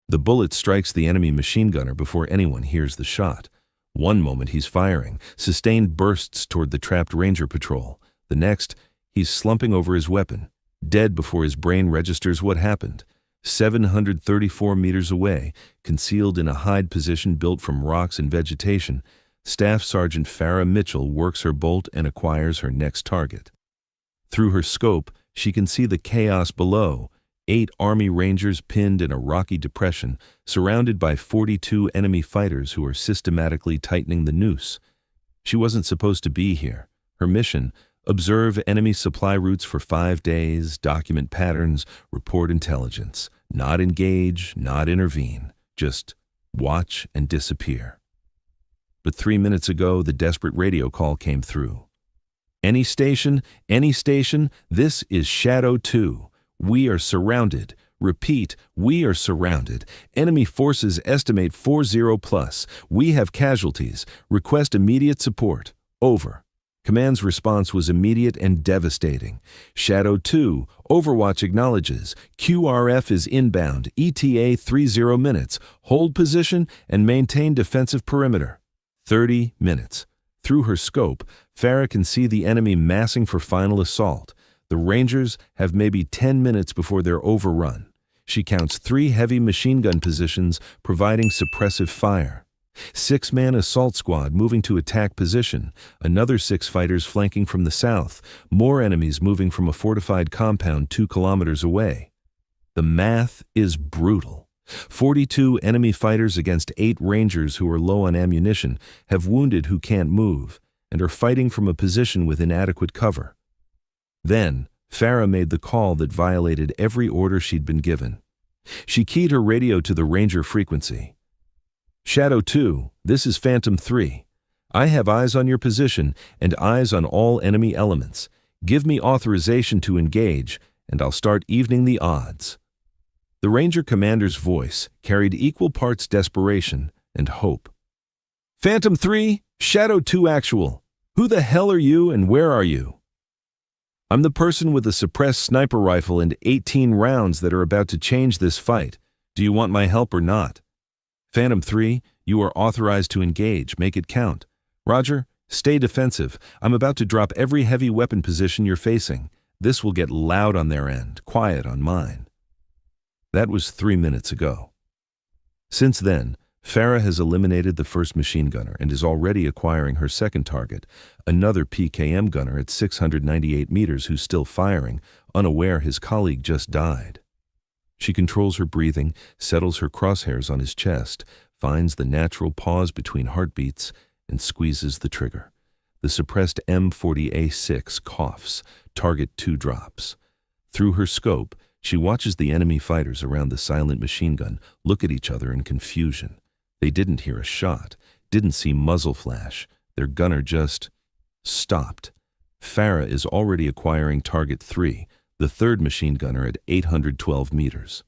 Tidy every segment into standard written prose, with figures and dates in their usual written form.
The bullet strikes the enemy machine gunner before anyone hears the shot. One moment he's firing, sustained bursts toward the trapped Ranger patrol. The next, he's slumping over his weapon, dead before his brain registers what happened. 734 meters away, concealed in a hide position built from rocks and vegetation, Staff Sergeant Farah Mitchell works her bolt and acquires her next target. Through her scope, she can see the chaos below. 8 Army Rangers pinned in a rocky depression, surrounded by 42 enemy fighters who are systematically tightening the noose. She wasn't supposed to be here. Her mission: observe enemy supply routes for 5 days, document patterns, report intelligence. Not engage, not intervene. Just watch and disappear. But 3 minutes ago, the desperate radio call came through. Any station, this is Shadow 2. We are surrounded. Repeat, we are surrounded. Enemy forces estimate 40 plus. We have casualties. Request immediate support. Over. Command's response was immediate and devastating. Shadow 2, Overwatch acknowledges. QRF is inbound. ETA 30 minutes. Hold position and maintain defensive perimeter. 30 minutes. Through her scope, Farah can see the enemy massing for final assault. The Rangers have maybe 10 minutes before they're overrun. She counts 3 heavy machine gun positions providing suppressive fire. 6-man assault squad moving to attack position, another 6 fighters flanking from the south, more enemies moving from a fortified compound 2 kilometers away. The math is brutal. 42 enemy fighters against 8 Rangers who are low on ammunition, have wounded who can't move, and are fighting from a position with inadequate cover. Then, Farah made the call that violated every order she'd been given. She keyed her radio to the Ranger frequency. Shadow 2, this is Phantom 3. I have eyes on your position and eyes on all enemy elements. Give me authorization to engage, and I'll start evening the odds. The Ranger commander's voice carried equal parts desperation and hope. Phantom 3, Shadow 2 actual. Who the hell are you and where are you? I'm the person with a suppressed sniper rifle and 18 rounds that are about to change this fight. Do you want my help or not? Phantom 3, you are authorized to engage. Make it count. Roger, stay defensive. I'm about to drop every heavy weapon position you're facing. This will get loud on their end, quiet on mine. That was 3 minutes ago. Since then, Farah has eliminated the first machine gunner and is already acquiring her second target, another PKM gunner at 698 meters who's still firing, unaware his colleague just died. She controls her breathing, settles her crosshairs on his chest, finds the natural pause between heartbeats, and squeezes the trigger. The suppressed M40A6 coughs, target 2 drops. Through her scope, she watches the enemy fighters around the silent machine gun look at each other in confusion. They didn't hear a shot, didn't see muzzle flash. Their gunner just stopped. Farah is already acquiring target 3, the third machine gunner at 812 meters.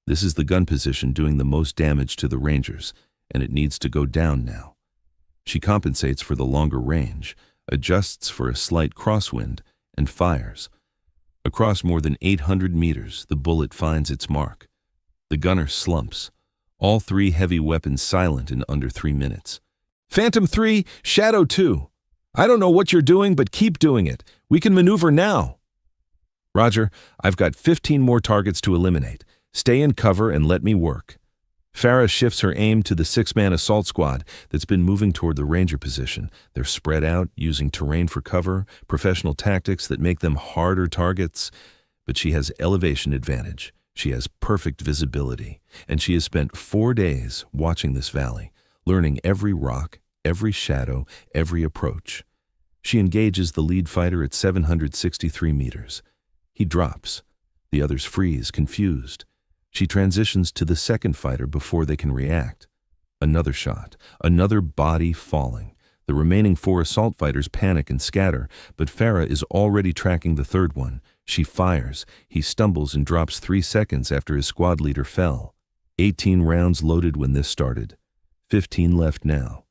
This is the gun position doing the most damage to the Rangers, and it needs to go down now. She compensates for the longer range, adjusts for a slight crosswind, and fires. Across more than 800 meters, the bullet finds its mark. The gunner slumps. All 3 heavy weapons silent in under 3 minutes. Phantom 3, Shadow 2. I don't know what you're doing, but keep doing it. We can maneuver now. Roger, I've got 15 more targets to eliminate. Stay in cover and let me work. Farah shifts her aim to the 6-man assault squad that's been moving toward the Ranger position. They're spread out, using terrain for cover, professional tactics that make them harder targets. But she has elevation advantage. She has perfect visibility, and she has spent 4 days watching this valley, learning every rock, every shadow, every approach. She engages the lead fighter at 763 meters. He drops. The others freeze, confused. She transitions to the second fighter before they can react. Another shot, another body falling. The remaining 4 assault fighters panic and scatter, but Farah is already tracking the third one. She fires. He stumbles and drops 3 seconds after his squad leader fell. 18 rounds loaded when this started. 15 left now.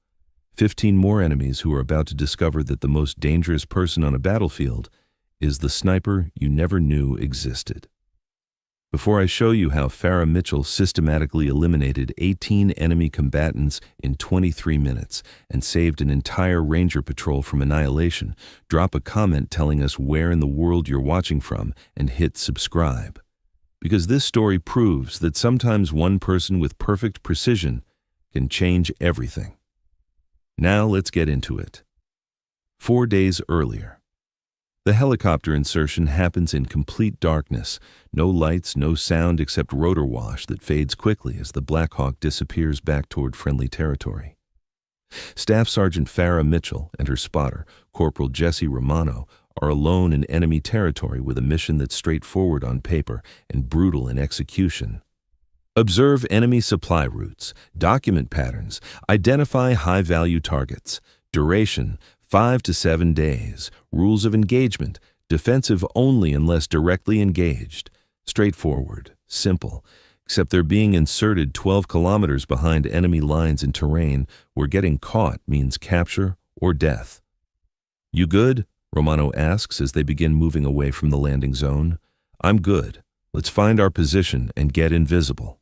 15 more enemies who are about to discover that the most dangerous person on a battlefield is the sniper you never knew existed. Before I show you how Farah Mitchell systematically eliminated 18 enemy combatants in 23 minutes and saved an entire Ranger patrol from annihilation, drop a comment telling us where in the world you're watching from and hit subscribe. Because this story proves that sometimes one person with perfect precision can change everything. Now let's get into it. 4 days earlier. The helicopter insertion happens in complete darkness, no lights, no sound except rotor wash that fades quickly as the Black Hawk disappears back toward friendly territory. Staff Sergeant Farah Mitchell and her spotter, Corporal Jesse Romano, are alone in enemy territory with a mission that's straightforward on paper and brutal in execution. Observe enemy supply routes, document patterns, identify high-value targets, duration, 5 to 7 days, rules of engagement, defensive only unless directly engaged. Straightforward, simple, except they're being inserted 12 kilometers behind enemy lines in terrain where getting caught means capture or death. You good? Romano asks as they begin moving away from the landing zone. I'm good. Let's find our position and get invisible.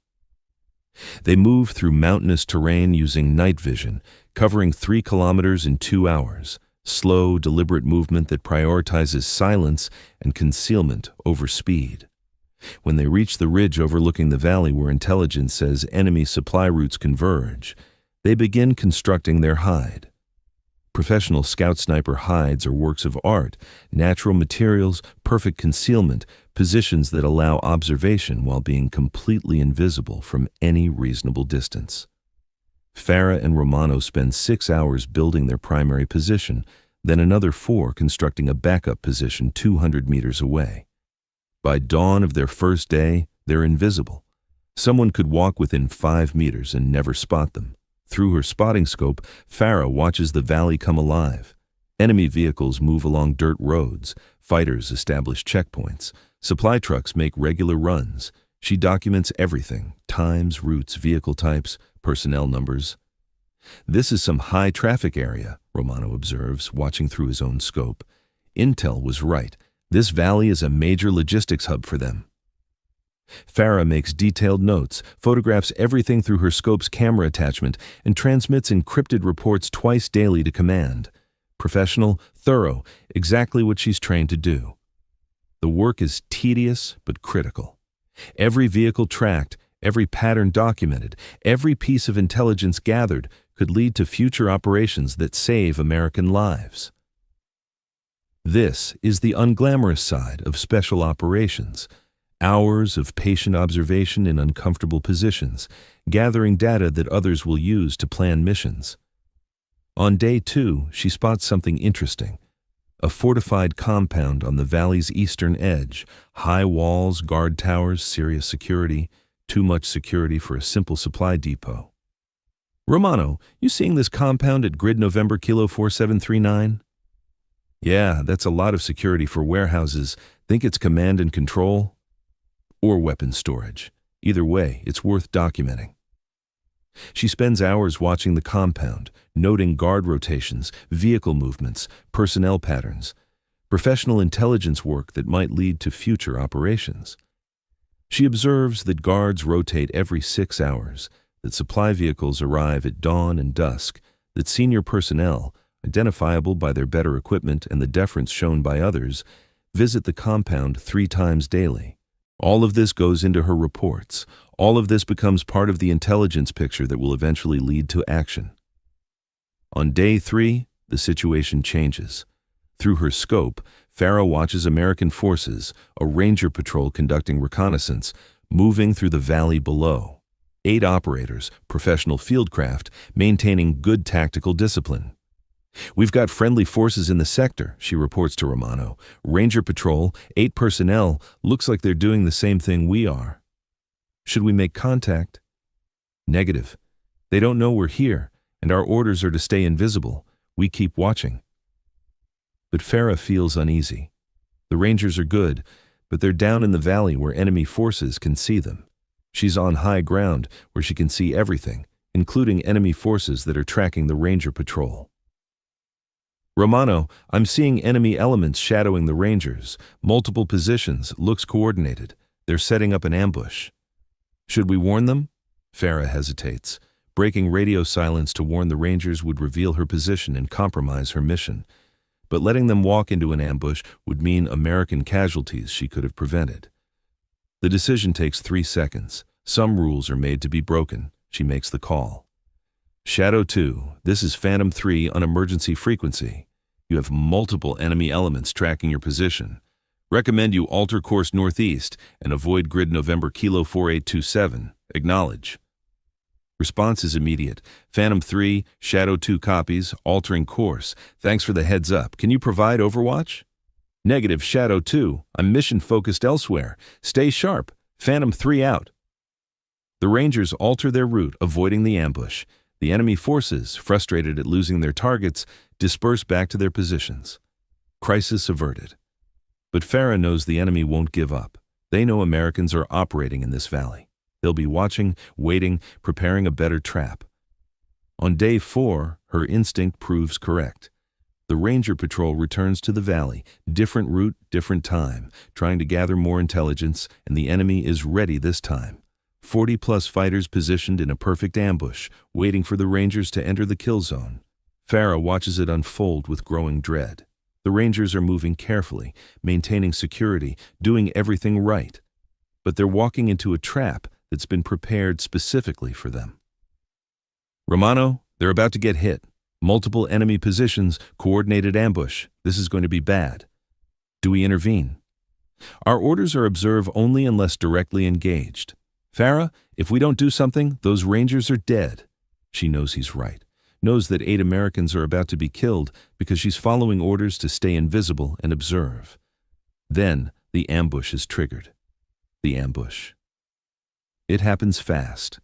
They move through mountainous terrain using night vision, covering 3 kilometers in 2 hours. Slow, deliberate movement that prioritizes silence and concealment over speed. When they reach the ridge overlooking the valley where intelligence says enemy supply routes converge, they begin constructing their hide. Professional scout sniper hides are works of art, natural materials, perfect concealment, positions that allow observation while being completely invisible from any reasonable distance. Farah and Romano spend 6 hours building their primary position, then another 4 constructing a backup position 200 meters away. By dawn of their first day, they're invisible. Someone could walk within 5 meters and never spot them. Through her spotting scope, Farah watches the valley come alive. Enemy vehicles move along dirt roads, fighters establish checkpoints, supply trucks make regular runs. She documents everything: times, routes, vehicle types, personnel numbers. This is some high traffic area, Romano observes, watching through his own scope. Intel was right. This valley is a major logistics hub for them. Farah makes detailed notes, photographs everything through her scope's camera attachment, and transmits encrypted reports twice daily to command. Professional, thorough, exactly what she's trained to do. The work is tedious but critical. Every vehicle tracked, every pattern documented, every piece of intelligence gathered could lead to future operations that save American lives. This is the unglamorous side of special operations. Hours of patient observation in uncomfortable positions, gathering data that others will use to plan missions. On day 2, she spots something interesting. A fortified compound on the valley's eastern edge, high walls, guard towers, serious security, too much security for a simple supply depot. Romano, you seeing this compound at grid November Kilo 4739? Yeah, that's a lot of security for warehouses. Think it's command and control? Or weapons storage. Either way, it's worth documenting. She spends hours watching the compound, noting guard rotations, vehicle movements, personnel patterns, professional intelligence work that might lead to future operations. She observes that guards rotate every 6 hours, that supply vehicles arrive at dawn and dusk, that senior personnel, identifiable by their better equipment and the deference shown by others, visit the compound 3 times daily. All of this goes into her reports. All of this becomes part of the intelligence picture that will eventually lead to action. On day 3, the situation changes. Through her scope, Farah watches American forces, a Ranger patrol conducting reconnaissance, moving through the valley below. 8 operators, professional fieldcraft, maintaining good tactical discipline. We've got friendly forces in the sector, she reports to Romano. Ranger patrol, 8 personnel, looks like they're doing the same thing we are. Should we make contact? Negative. They don't know we're here, and our orders are to stay invisible. We keep watching. But Farah feels uneasy. The Rangers are good, but they're down in the valley where enemy forces can see them. She's on high ground where she can see everything, including enemy forces that are tracking the Ranger patrol. Romano, I'm seeing enemy elements shadowing the Rangers. Multiple positions, looks coordinated. They're setting up an ambush. Should we warn them? Farah hesitates. Breaking radio silence to warn the Rangers would reveal her position and compromise her mission. But letting them walk into an ambush would mean American casualties she could have prevented. The decision takes 3 seconds. Some rules are made to be broken. She makes the call. Shadow 2, this is Phantom 3 on emergency frequency. You have multiple enemy elements tracking your position. Recommend you alter course northeast and avoid grid November Kilo 4827. Acknowledge. Response is immediate. Phantom 3, Shadow 2 copies, altering course. Thanks for the heads up. Can you provide overwatch? Negative, Shadow 2. I'm mission focused elsewhere. Stay sharp. Phantom 3 out. The Rangers alter their route, avoiding the ambush. The enemy forces, frustrated at losing their targets, disperse back to their positions. Crisis averted. But Farah knows the enemy won't give up. They know Americans are operating in this valley. They'll be watching, waiting, preparing a better trap. On day 4, her instinct proves correct. The Ranger Patrol returns to the valley, different route, different time, trying to gather more intelligence, and the enemy is ready this time. 40-plus fighters positioned in a perfect ambush, waiting for the Rangers to enter the kill zone. Farah watches it unfold with growing dread. The Rangers are moving carefully, maintaining security, doing everything right. But they're walking into a trap that's been prepared specifically for them. Romano, they're about to get hit. Multiple enemy positions, coordinated ambush. This is going to be bad. Do we intervene? Our orders are observe only unless directly engaged. Farah, if we don't do something, those Rangers are dead. She knows he's right. Knows that 8 Americans are about to be killed because she's following orders to stay invisible and observe. Then the ambush is triggered. The ambush. It happens fast.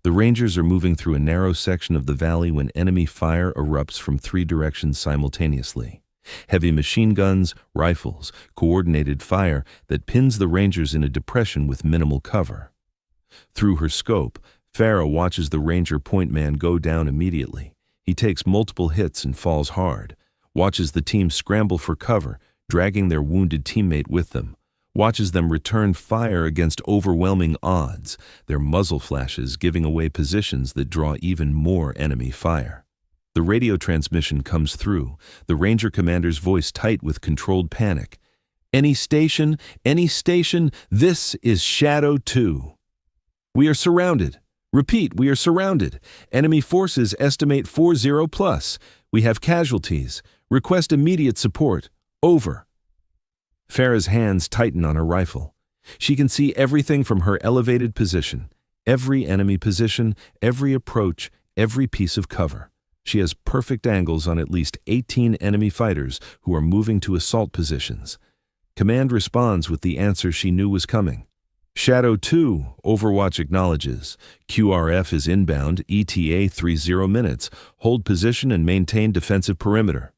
The Rangers are moving through a narrow section of the valley when enemy fire erupts from 3 directions simultaneously. Heavy machine guns, rifles, coordinated fire that pins the Rangers in a depression with minimal cover. Through her scope, Farah watches the Ranger point man go down immediately. He takes multiple hits and falls hard. Watches the team scramble for cover, dragging their wounded teammate with them. Watches them return fire against overwhelming odds, their muzzle flashes giving away positions that draw even more enemy fire. The radio transmission comes through, the Ranger commander's voice tight with controlled panic. Any station, this is Shadow 2. We are surrounded. Repeat, we are surrounded. Enemy forces estimate 40+. We have casualties. Request immediate support. Over. Farah's hands tighten on her rifle. She can see everything from her elevated position. Every enemy position, every approach, every piece of cover. She has perfect angles on at least 18 enemy fighters who are moving to assault positions. Command responds with the answer she knew was coming. Shadow 2, Overwatch acknowledges. QRF is inbound, ETA 30 minutes. Hold position and maintain defensive perimeter.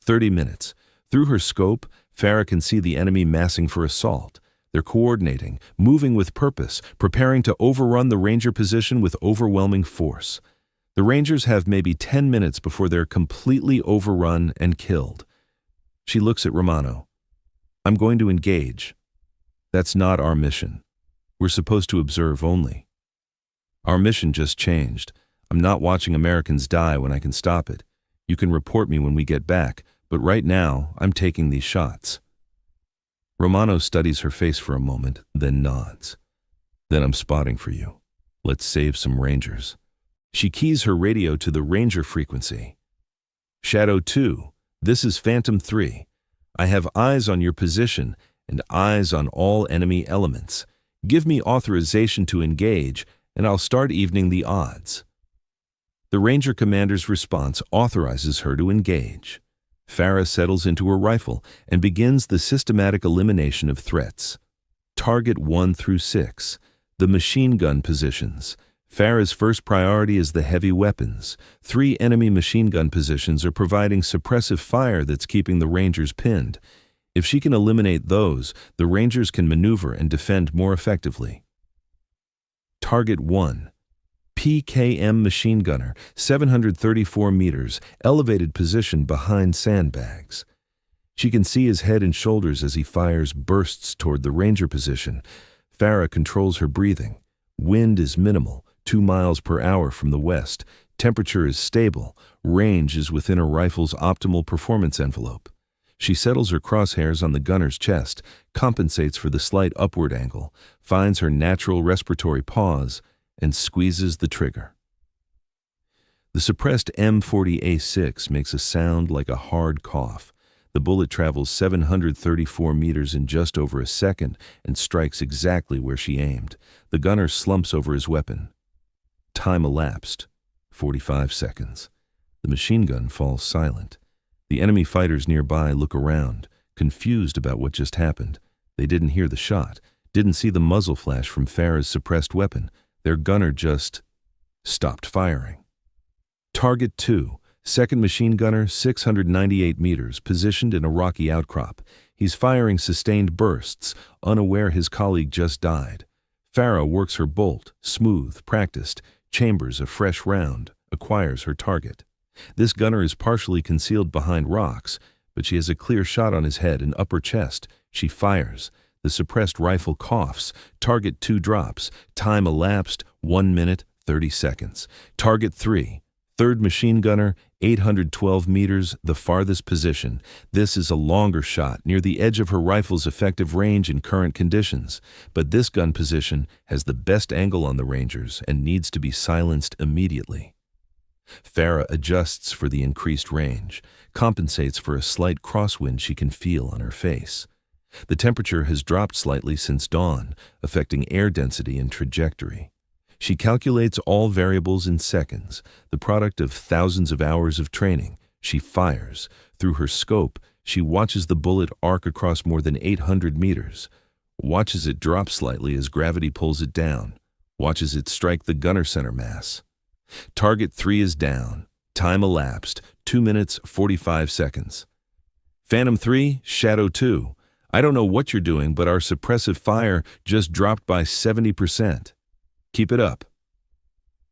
30 minutes. Through her scope, Farah can see the enemy massing for assault. They're coordinating, moving with purpose, preparing to overrun the Ranger position with overwhelming force. The Rangers have maybe 10 minutes before they're completely overrun and killed. She looks at Romano. I'm going to engage. That's not our mission. We're supposed to observe only. Our mission just changed. I'm not watching Americans die when I can stop it. You can report me when we get back, but right now, I'm taking these shots. Romano studies her face for a moment, then nods. Then I'm spotting for you. Let's save some Rangers. She keys her radio to the Ranger frequency. Shadow 2, this is Phantom 3. I have eyes on your position and eyes on all enemy elements. Give me authorization to engage, and I'll start evening the odds. The Ranger commander's response authorizes her to engage. Farah settles into her rifle and begins the systematic elimination of threats. Target 1 through 6, the machine gun positions. Farah's first priority is the heavy weapons. 3 enemy machine gun positions are providing suppressive fire that's keeping the Rangers pinned. If she can eliminate those, the Rangers can maneuver and defend more effectively. Target 1. PKM machine gunner, 734 meters, elevated position behind sandbags. She can see his head and shoulders as he fires bursts toward the Ranger position. Farah controls her breathing. Wind is minimal, 2 miles per hour from the west. Temperature is stable. Range is within her rifle's optimal performance envelope. She settles her crosshairs on the gunner's chest, compensates for the slight upward angle, finds her natural respiratory pause, and squeezes the trigger. The suppressed M40A6 makes a sound like a hard cough. The bullet travels 734 meters in just over a second and strikes exactly where she aimed. The gunner slumps over his weapon. Time elapsed, 45 seconds. The machine gun falls silent. The enemy fighters nearby look around, confused about what just happened. They didn't hear the shot, didn't see the muzzle flash from Farah's suppressed weapon. Their gunner just stopped firing. Target 2, second machine gunner, 698 meters, positioned in a rocky outcrop. He's firing sustained bursts, unaware his colleague just died. Farah works her bolt, smooth, practiced, chambers a fresh round, acquires her target. This gunner is partially concealed behind rocks, but she has a clear shot on his head and upper chest. She fires. The suppressed rifle coughs. Target 2 drops. Time elapsed, 1 minute, 30 seconds. Target 3, third machine gunner, 812 meters, the farthest position. This is a longer shot, near the edge of her rifle's effective range in current conditions. But this gun position has the best angle on the Rangers and needs to be silenced immediately. Farah adjusts for the increased range, compensates for a slight crosswind she can feel on her face. The temperature has dropped slightly since dawn, affecting air density and trajectory. She calculates all variables in seconds, the product of thousands of hours of training. She fires. Through her scope, she watches the bullet arc across more than 800 meters, watches it drop slightly as gravity pulls it down, watches it strike the gunner center mass. Target 3 is down. Time elapsed, 2 minutes, 45 seconds. Phantom 3, Shadow 2. I don't know what you're doing, but our suppressive fire just dropped by 70%. Keep it up.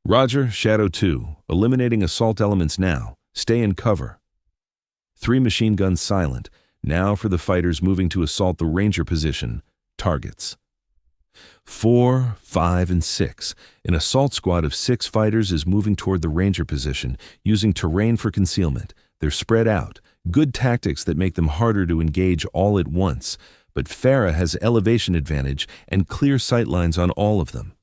Roger, Shadow 2. Eliminating assault elements now. Stay in cover. 3 machine guns silent. Now for the fighters moving to assault the Ranger position. Targets. 4, 5, and 6. An assault squad of 6 fighters is moving toward the Ranger position, using terrain for concealment. They're spread out. Good tactics that make them harder to engage all at once. But Farah has elevation advantage and clear sightlines on all of them.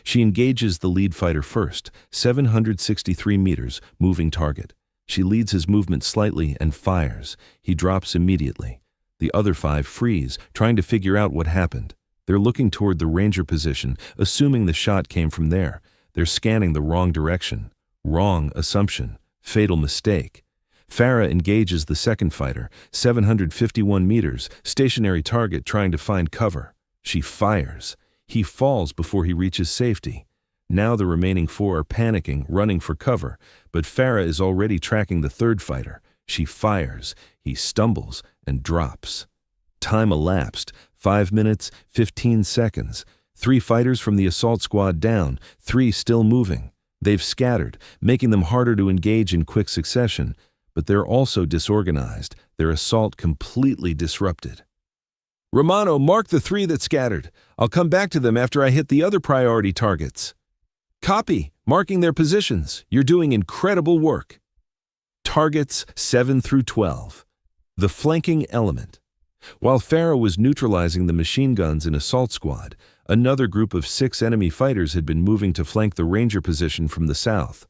She engages the lead fighter first, 763 meters, moving target. She leads his movement slightly and fires. He drops immediately. The other 5 freeze, trying to figure out what happened. They're looking toward the Ranger position, assuming the shot came from there. They're scanning the wrong direction. Wrong assumption. Fatal mistake. Farah engages the second fighter, 751 meters, stationary target trying to find cover. She fires. He falls before he reaches safety. Now the remaining 4 are panicking, running for cover, but Farah is already tracking the third fighter. She fires. He stumbles and drops. Time elapsed, 5 minutes, 15 seconds. 3 fighters from the assault squad down, 3 still moving. They've scattered, making them harder to engage in quick succession, but they're also disorganized, their assault completely disrupted. Romano, mark the 3 that scattered. I'll come back to them after I hit the other priority targets. Copy, marking their positions. You're doing incredible work. Targets 7 through 12. The flanking element. While Farah was neutralizing the machine guns and assault squad, another group of 6 enemy fighters had been moving to flank the Ranger position from the south.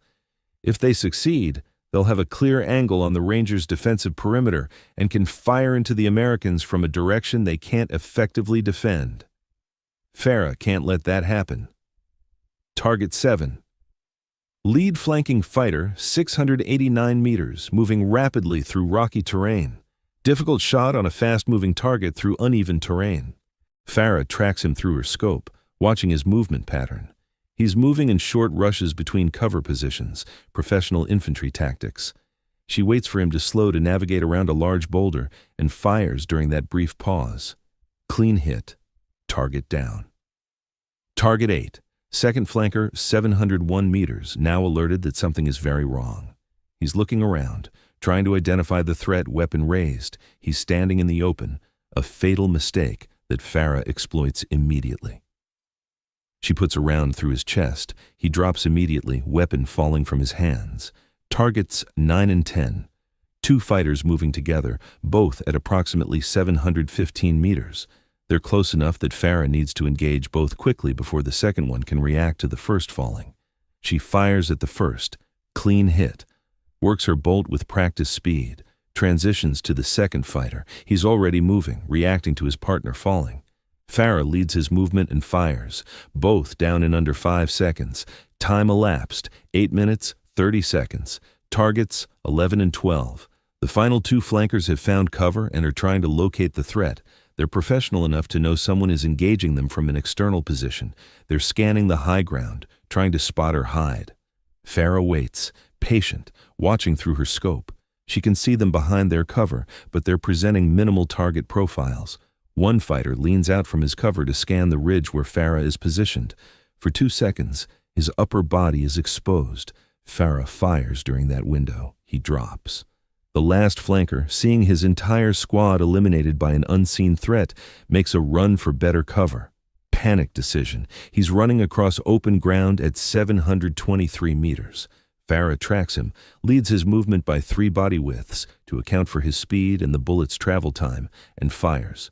If they succeed, they'll have a clear angle on the Rangers' defensive perimeter and can fire into the Americans from a direction they can't effectively defend. Farah can't let that happen. Target 7. Lead flanking fighter, 689 meters, moving rapidly through rocky terrain. Difficult shot on a fast-moving target through uneven terrain. Farah tracks him through her scope, watching his movement pattern. He's moving in short rushes between cover positions, professional infantry tactics. She waits for him to slow to navigate around a large boulder and fires during that brief pause. Clean hit. Target down. Target 8. Second flanker, 701 meters, now alerted that something is very wrong. He's looking around, trying to identify the threat, weapon raised. He's standing in the open. A fatal mistake. that Farah exploits immediately. She puts a round through his chest. He drops immediately, weapon falling from his hands. Targets 9 and 10. Two fighters moving together, both at approximately 715 meters. They're close enough that Farah needs to engage both quickly before the second one can react to the first falling. She fires at the first. Clean hit. Works her bolt with practiced speed. Transitions to the second fighter. He's already moving, reacting to his partner falling. Farah leads his movement and fires, both down in under 5 seconds. Time elapsed, 8 minutes, 30 seconds. Targets 11 and 12. The final two flankers have found cover and are trying to locate the threat. They're professional enough to know someone is engaging them from an external position. They're scanning the high ground, trying to spot her hide. Farah waits, patient, watching through her scope. She can see them behind their cover, but they're presenting minimal target profiles. One fighter leans out from his cover to scan the ridge where Farah is positioned. For 2 seconds, his upper body is exposed. Farah fires during that window. He drops. The last flanker, seeing his entire squad eliminated by an unseen threat, makes a run for better cover. Panic decision. He's running across open ground at 723 meters. Farah tracks him, leads his movement by 3 body widths to account for his speed and the bullet's travel time, and fires.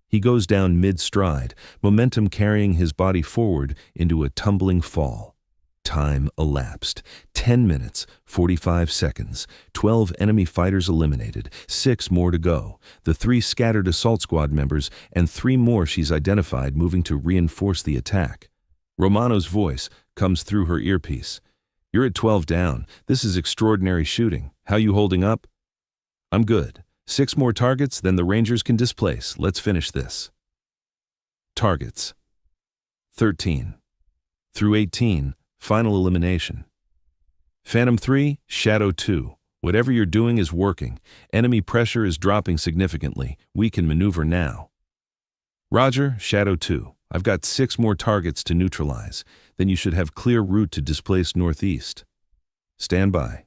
He goes down mid-stride, momentum carrying his body forward into a tumbling fall. Time elapsed. 10 minutes, 45 seconds. 12 enemy fighters eliminated. 6 more to go. The 3 scattered assault squad members and 3 more she's identified moving to reinforce the attack. Romano's voice comes through her earpiece. "You're at 12 down. This is extraordinary shooting. How you holding up?" "I'm good. 6 more targets, then the Rangers can displace. Let's finish this." Targets 13 through 18. Final elimination. Phantom 3, Shadow 2. Whatever you're doing is working. Enemy pressure is dropping significantly. We can maneuver now. Roger, Shadow 2. I've got 6 more targets to neutralize. Then you should have clear route to displace northeast. Stand by.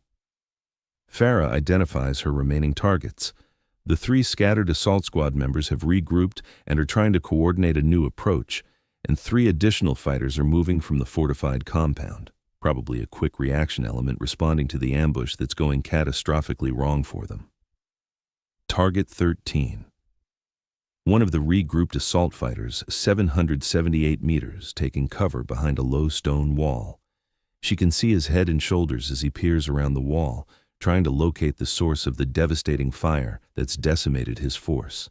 Farah identifies her remaining targets. The 3 scattered assault squad members have regrouped and are trying to coordinate a new approach, and 3 additional fighters are moving from the fortified compound, probably a quick reaction element responding to the ambush that's going catastrophically wrong for them. Target 13. One of the regrouped assault fighters, 778 meters, taking cover behind a low stone wall. She can see his head and shoulders as he peers around the wall, trying to locate the source of the devastating fire that's decimated his force.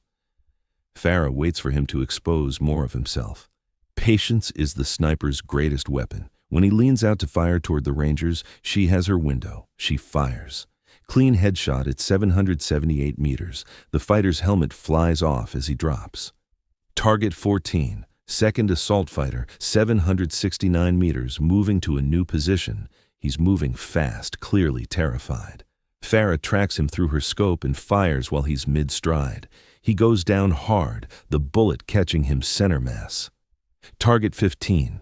Farah waits for him to expose more of himself. Patience is the sniper's greatest weapon. When he leans out to fire toward the Rangers, she has her window. She fires. Clean headshot at 778 meters. The fighter's helmet flies off as he drops. Target 14. Second assault fighter, 769 meters, moving to a new position. He's moving fast, clearly terrified. Farah tracks him through her scope and fires while he's mid-stride. He goes down hard, the bullet catching him center mass. Target 15.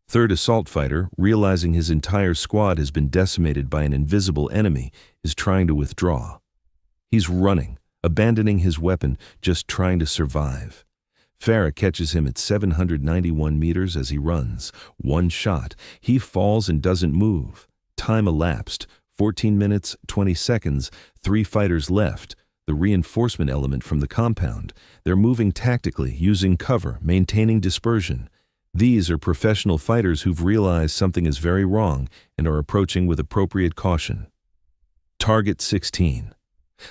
Third assault fighter, realizing his entire squad has been decimated by an invisible enemy, is trying to withdraw. He's running, abandoning his weapon, just trying to survive. Farah catches him at 791 meters as he runs. One shot. He falls and doesn't move. Time elapsed. 14 minutes, 20 seconds. 3 fighters left. The reinforcement element from the compound. They're moving tactically, using cover, maintaining dispersion. These are professional fighters who've realized something is very wrong and are approaching with appropriate caution. Target 16.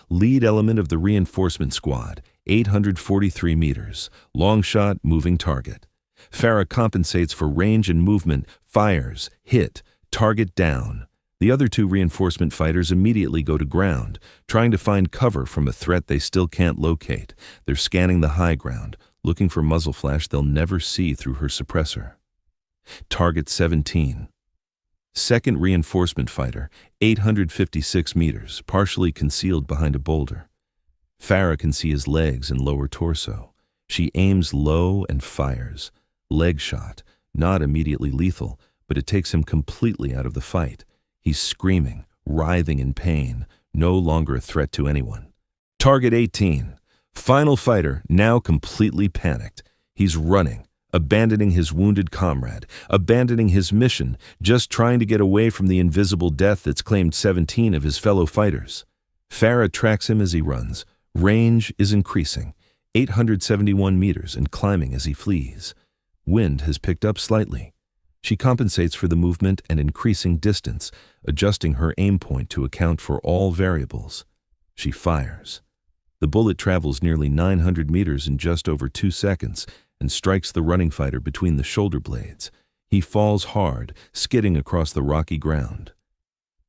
Lead element of the reinforcement squad, 843 meters. Long shot, moving target. Farah compensates for range and movement, fires, hit, target down. The other 2 reinforcement fighters immediately go to ground, trying to find cover from a threat they still can't locate. They're scanning the high ground, looking for muzzle flash they'll never see through her suppressor. Target 17. Second reinforcement fighter, 856 meters, partially concealed behind a boulder. Farah can see his legs and lower torso. She aims low and fires. Leg shot, not immediately lethal, but it takes him completely out of the fight. He's screaming, writhing in pain, no longer a threat to anyone. Target 18. Final fighter, now completely panicked. He's running, abandoning his wounded comrade, abandoning his mission, just trying to get away from the invisible death that's claimed 17 of his fellow fighters. Farah tracks him as he runs. Range is increasing, 871 meters, and climbing as he flees. Wind has picked up slightly. She compensates for the movement and increasing distance, adjusting her aim point to account for all variables. She fires. The bullet travels nearly 900 meters in just over 2 seconds and strikes the running fighter between the shoulder blades. He falls hard, skidding across the rocky ground.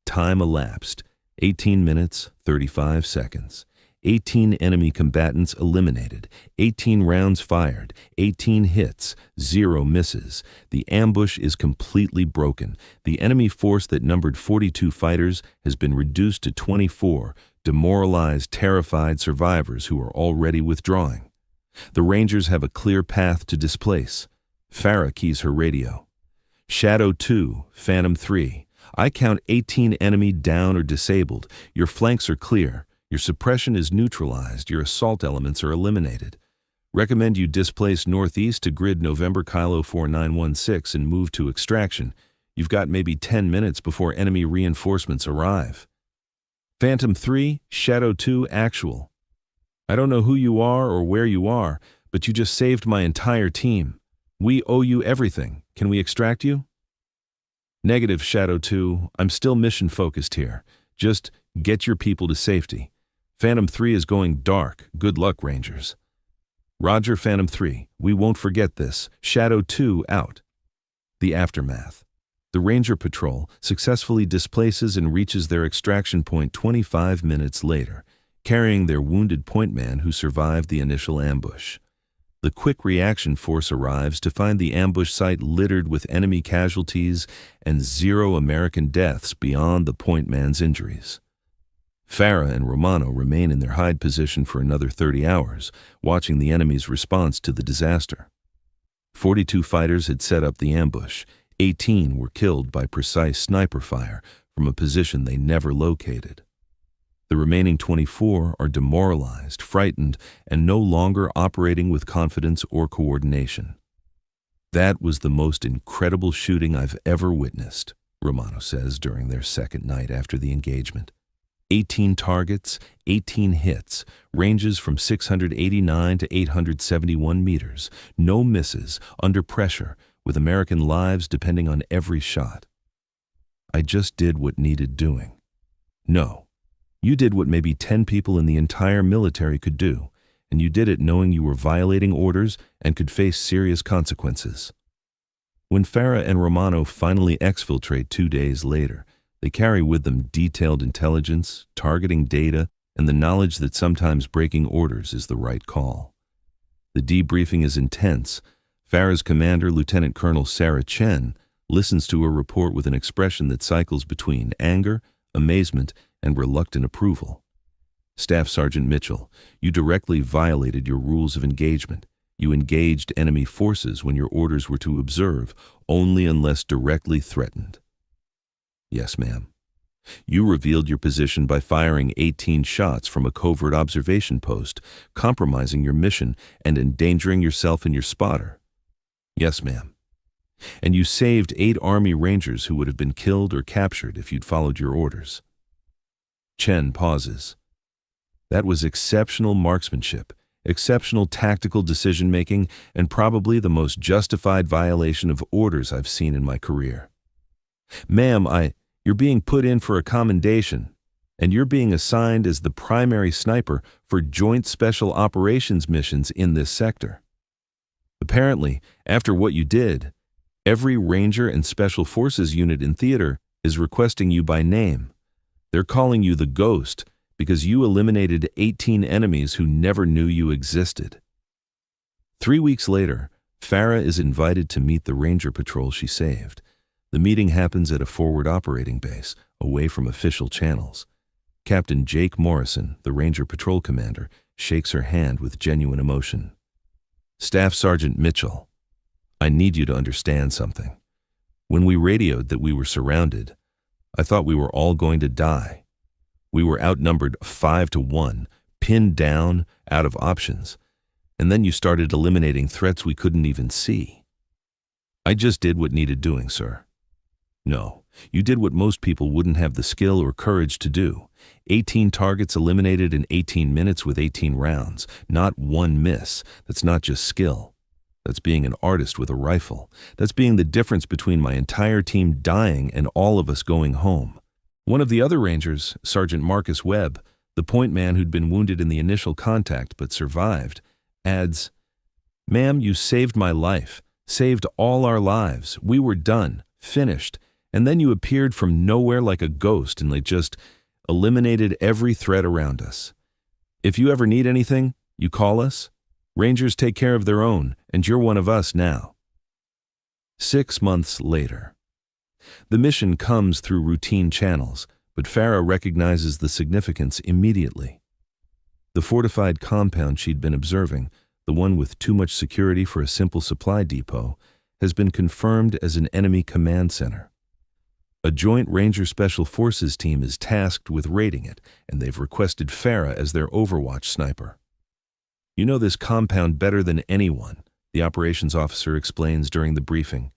Time elapsed, 18 minutes, 35 seconds. 18 enemy combatants eliminated, 18 rounds fired, 18 hits, 0 misses. The ambush is completely broken. The enemy force that numbered 42 fighters has been reduced to 24, demoralized, terrified survivors who are already withdrawing. The Rangers have a clear path to displace. Farah keys her radio. Shadow 2, Phantom 3. I count 18 enemy down or disabled. Your flanks are clear. Your suppression is neutralized. Your assault elements are eliminated. Recommend you displace northeast to grid November Kilo 4916 and move to extraction. You've got maybe 10 minutes before enemy reinforcements arrive. Phantom 3, Shadow 2, Actual. I don't know who you are or where you are, but you just saved my entire team. We owe you everything. Can we extract you? Negative, Shadow 2. I'm still mission-focused here. Just get your people to safety. Phantom 3 is going dark. Good luck, Rangers. Roger, Phantom 3. We won't forget this. Shadow 2 out. The aftermath. The Ranger Patrol successfully displaces and reaches their extraction point 25 minutes later, carrying their wounded pointman who survived the initial ambush. The Quick Reaction Force arrives to find the ambush site littered with enemy casualties and 0 American deaths beyond the pointman's injuries. Farah and Romano remain in their hide position for another 30 hours, watching the enemy's response to the disaster. 42 fighters had set up the ambush. 18 were killed by precise sniper fire from a position they never located. The remaining 24 are demoralized, frightened, and no longer operating with confidence or coordination. That was the most incredible shooting I've ever witnessed, Romano says during their second night after the engagement. 18 targets, 18 hits, ranges from 689 to 871 meters, no misses, under pressure, with American lives depending on every shot. I just did what needed doing. No, you did what maybe 10 people in the entire military could do, and you did it knowing you were violating orders and could face serious consequences. When Farah and Romano finally exfiltrate 2 days later, they carry with them detailed intelligence, targeting data, and the knowledge that sometimes breaking orders is the right call. The debriefing is intense. Farah's commander, Lieutenant Colonel Sarah Chen, listens to her report with an expression that cycles between anger, amazement, and reluctant approval. Staff Sergeant Mitchell, you directly violated your rules of engagement. You engaged enemy forces when your orders were to observe, only unless directly threatened. Yes, ma'am. You revealed your position by firing 18 shots from a covert observation post, compromising your mission and endangering yourself and your spotter. Yes, ma'am. And you saved 8 Army Rangers who would have been killed or captured if you'd followed your orders. Chen pauses. That was exceptional marksmanship, exceptional tactical decision-making, and probably the most justified violation of orders I've seen in my career. Ma'am, you're being put in for a commendation, and you're being assigned as the primary sniper for joint special operations missions in this sector. Apparently, after what you did, every Ranger and Special Forces unit in theater is requesting you by name. They're calling you the Ghost because you eliminated 18 enemies who never knew you existed. 3 weeks later, Farah is invited to meet the Ranger Patrol she saved. The meeting happens at a forward operating base, away from official channels. Captain Jake Morrison, the Ranger Patrol commander, shakes her hand with genuine emotion. Staff Sergeant Mitchell, I need you to understand something. When we radioed that we were surrounded, I thought we were all going to die. We were outnumbered 5 to 1, pinned down, out of options, and then you started eliminating threats we couldn't even see. I just did what needed doing, sir. No, you did what most people wouldn't have the skill or courage to do. 18 targets eliminated in 18 minutes with 18 rounds. Not one miss. That's not just skill. That's being an artist with a rifle. That's being the difference between my entire team dying and all of us going home. One of the other Rangers, Sergeant Marcus Webb, the point man who'd been wounded in the initial contact but survived, adds, "Ma'am, you saved my life, saved all our lives. We were done, finished, and then you appeared from nowhere like a ghost and just eliminated every threat around us. If you ever need anything, you call us. Rangers take care of their own, and you're one of us now." 6 months later. The mission comes through routine channels, but Farah recognizes the significance immediately. The fortified compound she'd been observing, the one with too much security for a simple supply depot, has been confirmed as an enemy command center. A joint Ranger Special Forces team is tasked with raiding it, and they've requested Farah as their overwatch sniper. "You know this compound better than anyone," the operations officer explains during the briefing.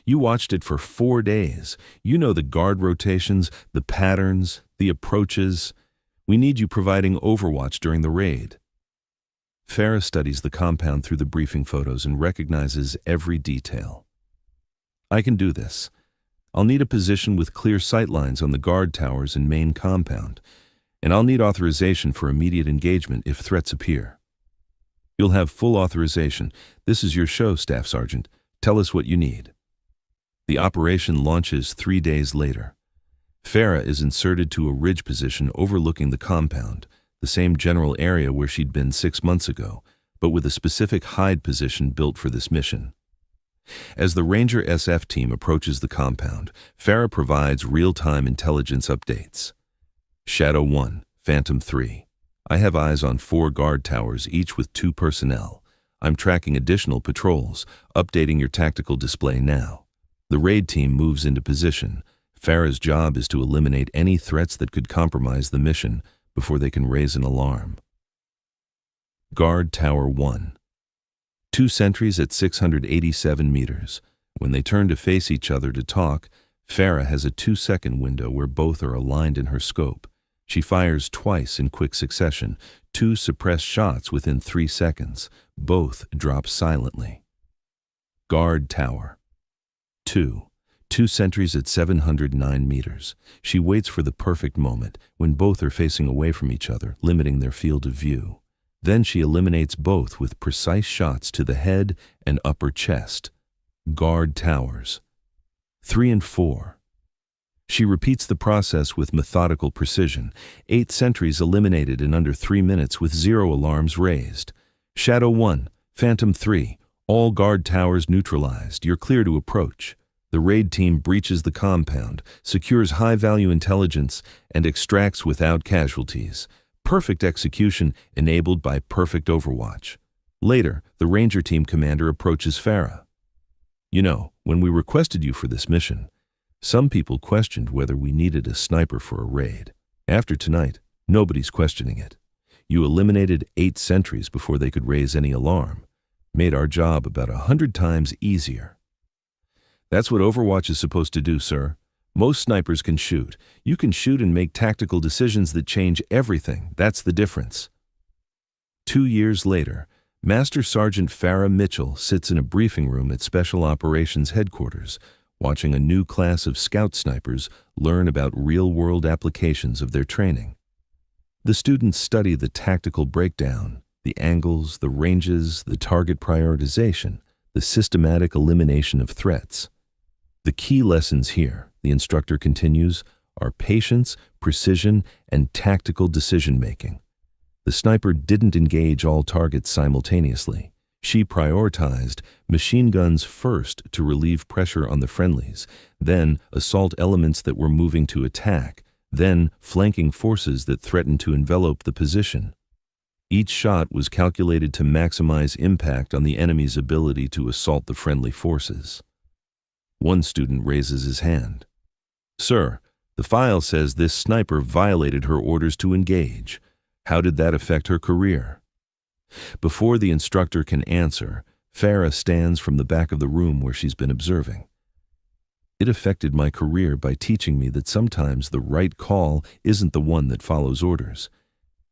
"You watched it for 4 days. You know the guard rotations, the patterns, the approaches. We need you providing overwatch during the raid." Farah studies the compound through the briefing photos and recognizes every detail. "I can do this. I'll need a position with clear sightlines on the guard towers and main compound, and I'll need authorization for immediate engagement if threats appear." "You'll have full authorization. This is your show, Staff Sergeant. Tell us what you need." The operation launches 3 days later. Farah is inserted to a ridge position overlooking the compound, the same general area where she'd been 6 months ago, but with a specific hide position built for this mission. As the Ranger SF team approaches the compound, Farah provides real-time intelligence updates. "Shadow 1, Phantom 3. I have eyes on 4 guard towers, each with 2 personnel. I'm tracking additional patrols, updating your tactical display now." The raid team moves into position. Farah's job is to eliminate any threats that could compromise the mission before they can raise an alarm. Guard Tower 1. 2 sentries at 687 meters. When they turn to face each other to talk, Farah has a 2-second window where both are aligned in her scope. She fires twice in quick succession, 2 suppressed shots within 3 seconds. Both drop silently. Guard Tower 2. 2 sentries at 709 meters. She waits for the perfect moment, when both are facing away from each other, limiting their field of view. Then she eliminates both with precise shots to the head and upper chest. Guard Towers 3 and 4. She repeats the process with methodical precision. 8 sentries eliminated in under 3 minutes with 0 alarms raised. Shadow 1, Phantom 3. All guard towers neutralized. You're clear to approach. The raid team breaches the compound, secures high-value intelligence, and extracts without casualties. Perfect execution enabled by perfect overwatch. Later, the Ranger team commander approaches Farah. "You know, when we requested you for this mission, some people questioned whether we needed a sniper for a raid. After tonight, nobody's questioning it. You eliminated 8 sentries before they could raise any alarm. Made our job about 100 times easier." "That's what Overwatch is supposed to do, sir. Most snipers can shoot. You can shoot and make tactical decisions that change everything. That's the difference." 2 years later, Master Sergeant Farah Mitchell sits in a briefing room at Special Operations Headquarters, watching a new class of scout snipers learn about real-world applications of their training. The students study the tactical breakdown, the angles, the ranges, the target prioritization, the systematic elimination of threats. The key lessons here, the instructor continues, are patience, precision, and tactical decision-making. The sniper didn't engage all targets simultaneously. She prioritized machine guns first to relieve pressure on the friendlies, then assault elements that were moving to attack, then flanking forces that threatened to envelop the position. Each shot was calculated to maximize impact on the enemy's ability to assault the friendly forces. One student raises his hand. "Sir, the file says this sniper violated her orders to engage. How did that affect her career? Before the instructor can answer, Farah stands from the back of the room where she's been observing. It affected my career by teaching me that sometimes the right call isn't the one that follows orders.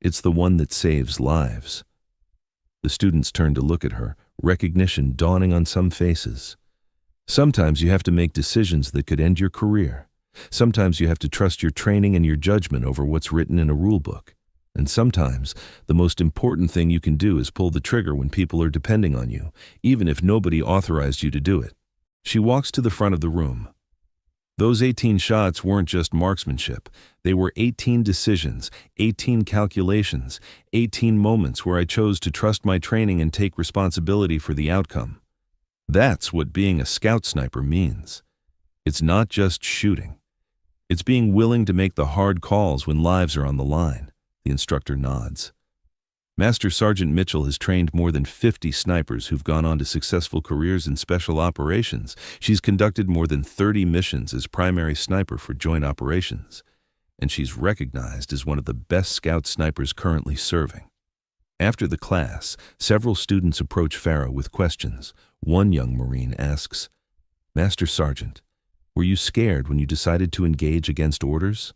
It's the one that saves lives. The students turn to look at her, recognition dawning on some faces. Sometimes you have to make decisions that could end your career. Sometimes you have to trust your training and your judgment over what's written in a rule book. And sometimes the most important thing you can do is pull the trigger when people are depending on you, even if nobody authorized you to do it. She walks to the front of the room. Those 18 shots weren't just marksmanship. They were 18 decisions, 18 calculations, 18 moments where I chose to trust my training and take responsibility for the outcome. That's what being a scout sniper means. It's not just shooting. It's being willing to make the hard calls when lives are on the line. The instructor nods. Master Sergeant Mitchell has trained more than 50 snipers who've gone on to successful careers in special operations. She's conducted more than 30 missions as primary sniper for joint operations, and she's recognized as one of the best scout snipers currently serving. After the class, several students approach Farah with questions. One young Marine asks, "Master Sergeant, were you scared when you decided to engage against orders?"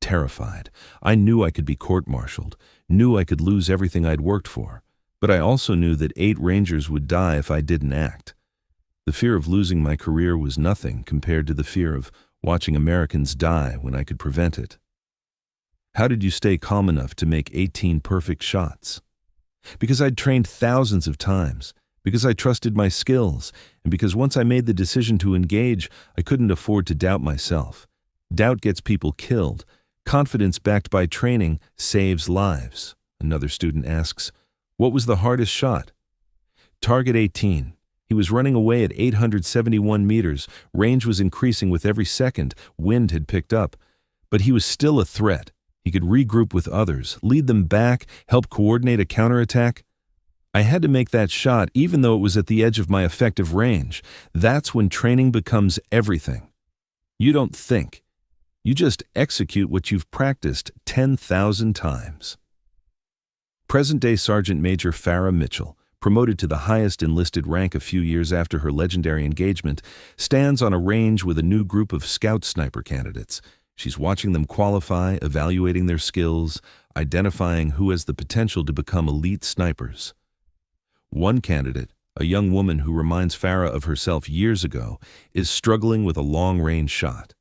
Terrified. I knew I could be court-martialed, knew I could lose everything I'd worked for, but I also knew that 8 Rangers would die if I didn't act. The fear of losing my career was nothing compared to the fear of watching Americans die when I could prevent it. How did you stay calm enough to make 18 perfect shots? Because I'd trained thousands of times, because I trusted my skills, and because once I made the decision to engage, I couldn't afford to doubt myself. Doubt gets people killed. Confidence backed by training saves lives. Another student asks, "What was the hardest shot?" Target 18. He was running away at 871 meters. Range was increasing with every second. Wind had picked up. But he was still a threat. He could regroup with others, lead them back, help coordinate a counterattack. I had to make that shot even though it was at the edge of my effective range. That's when training becomes everything. You don't think. You just execute what you've practiced 10,000 times. Present-day Sergeant Major Farah Mitchell, promoted to the highest enlisted rank a few years after her legendary engagement, stands on a range with a new group of scout sniper candidates. She's watching them qualify, evaluating their skills, identifying who has the potential to become elite snipers. One candidate, a young woman who reminds Farah of herself years ago, is struggling with a long-range shot.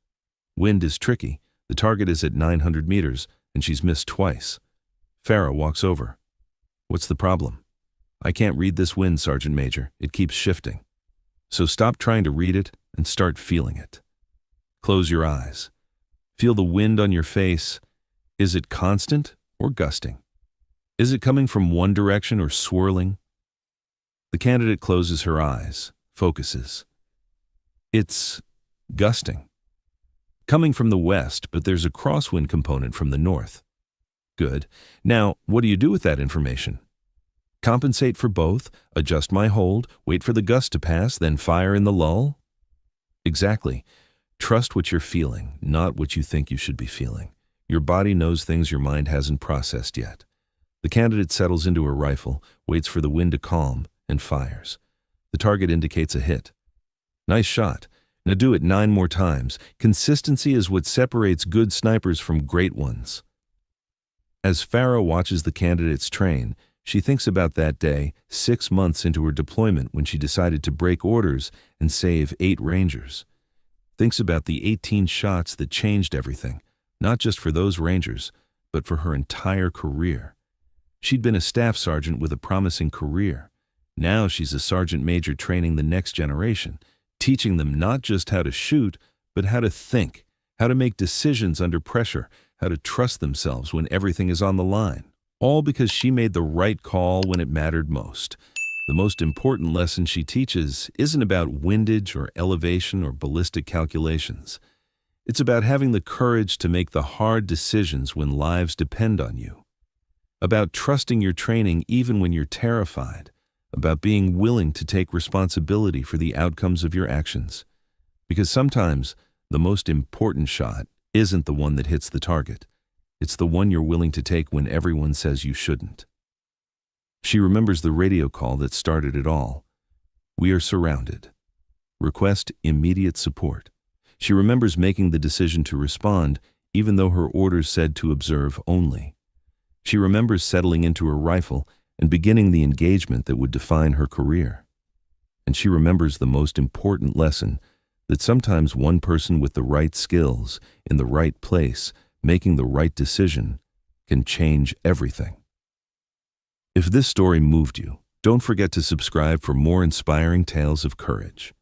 Wind is tricky, the target is at 900 meters, and she's missed twice. Farah walks over. "What's the problem?" "I can't read this wind, Sergeant Major. It keeps shifting." "So stop trying to read it and start feeling it." Close your eyes. Feel the wind on your face. Is it constant or gusting? Is it coming from one direction or swirling? The candidate closes her eyes, focuses. It's gusting. Coming from the west, but there's a crosswind component from the north. Good. Now, what do you do with that information? Compensate for both, adjust my hold, wait for the gust to pass, then fire in the lull? Exactly. Trust what you're feeling, not what you think you should be feeling. Your body knows things your mind hasn't processed yet. The candidate settles into her rifle, waits for the wind to calm, and fires. The target indicates a hit. Nice shot. Now do it 9 more times. Consistency is what separates good snipers from great ones. As Farah watches the candidates train, she thinks about that day, 6 months into her deployment when she decided to break orders and save 8 Rangers. Thinks about the 18 shots that changed everything, not just for those Rangers, but for her entire career. She'd been a staff sergeant with a promising career. Now she's a sergeant major training the next generation, teaching them not just how to shoot, but how to think, how to make decisions under pressure, how to trust themselves when everything is on the line. All because she made the right call when it mattered most. The most important lesson she teaches isn't about windage or elevation or ballistic calculations. It's about having the courage to make the hard decisions when lives depend on you. About trusting your training even when you're terrified. About being willing to take responsibility for the outcomes of your actions. Because sometimes the most important shot isn't the one that hits the target. It's the one you're willing to take when everyone says you shouldn't. She remembers the radio call that started it all. We are surrounded. Request immediate support. She remembers making the decision to respond, even though her orders said to observe only. She remembers settling into her rifle and beginning the engagement that would define her career. And she remembers the most important lesson, that sometimes one person with the right skills, in the right place, making the right decision, can change everything. If this story moved you, don't forget to subscribe for more inspiring tales of courage.